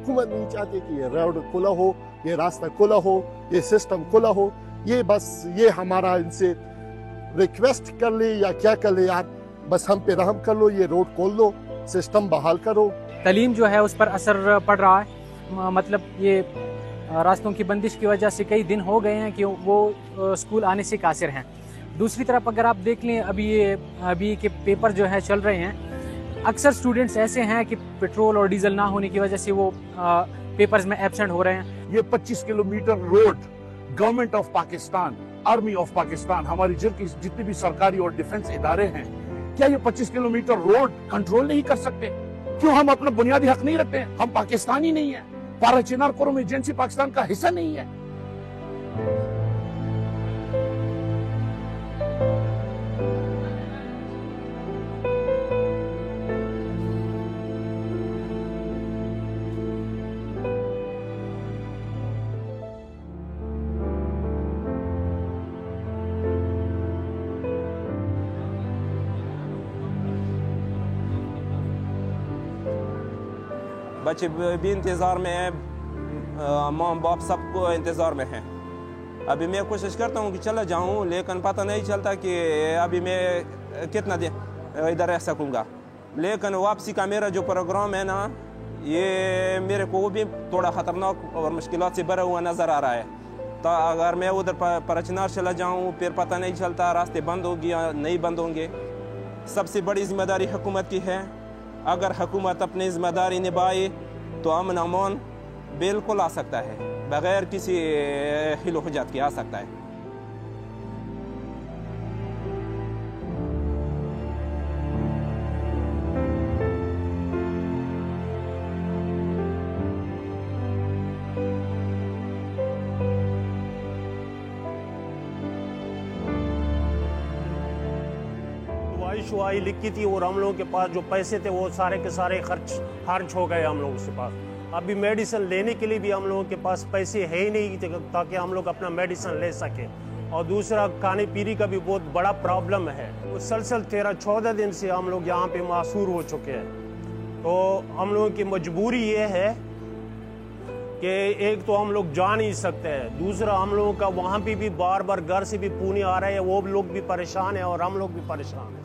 हुकूमत नहीं चाहती कि ये रोड खुला हो, ये रास्ता खुला हो, ये सिस्टम खुला हो। ये बस ये हमारा इनसे रिक्वेस्ट कर ले या क्या कर ले यार, बस हम पे रहम कर लो, ये रोड खोल लो, सिस्टम बहाल करो। तालीम जो है उस पर असर पड़ रहा है। मतलब ये रास्तों की बंदिश की वजह से कई दिन हो गए हैं कि वो स्कूल आने से कासिर हैं। दूसरी तरफ अगर आप देख लें अभी के पेपर जो है चल रहे हैं, अक्सर स्टूडेंट्स ऐसे हैं कि पेट्रोल और डीजल ना होने की वजह से वो पेपर्स में एब्सेंट हो रहे हैं। ये 25 kilometre road government of Pakistan, army of Pakistan, हमारी जितने भी सरकारी और डिफेंस इदारे हैं, क्या ये 25 किलोमीटर रोड कंट्रोल नहीं कर सकते? क्यों हम अपना बुनियादी हक नहीं रखते हैं? हम पाकिस्तानी नहीं है? पारा चिनार कोरम एजेंसी पाकिस्तान का हिस्सा नहीं है? बच्चे भी इंतज़ार में हैं, माँ बाप सबको इंतज़ार में हैं। अभी मैं कोशिश करता हूँ कि चला जाऊँ, लेकिन पता नहीं चलता कि अभी मैं कितना दिन इधर रह सकूँगा। लेकिन वापसी का मेरा जो प्रोग्राम है ना, ये मेरे को भी थोड़ा ख़तरनाक और मुश्किलात से भरा हुआ नज़र आ रहा है। तो अगर मैं उधर परचनार चला जाऊँ, फिर पता नहीं चलता रास्ते बंद होंगे या नहीं बंद होंगे। सबसे बड़ी जिम्मेदारी हुकूमत की है। अगर हुकूमत अपनी जिम्मेदारी निभाए तो अमन अमान बिल्कुल आ सकता है, बगैर किसी हिल-ओ-हुज्जत के आ सकता है। शुआई लिखी थी और हम लोगों के पास जो पैसे थे वो सारे के सारे खर्च हो गए हम लोगों के पास। अभी मेडिसिन लेने के लिए भी हम लोगों के पास पैसे है ही नहीं ताकि हम लोग अपना मेडिसिन ले सकें। और दूसरा खाने पीने का भी बहुत बड़ा प्रॉब्लम है। मुसलसल 13-14 दिन से हम लोग यहाँ पे मासूर हो चुके हैं। तो हम लोगों की मजबूरी ये है कि एक तो हम लोग जा नहीं सकते हैं, दूसरा हम लोगों का वहाँ पे भी बार बार घर से भी पुणे आ रहे हैं, वो लोग भी परेशान हैं और हम लोग भी परेशान हैं।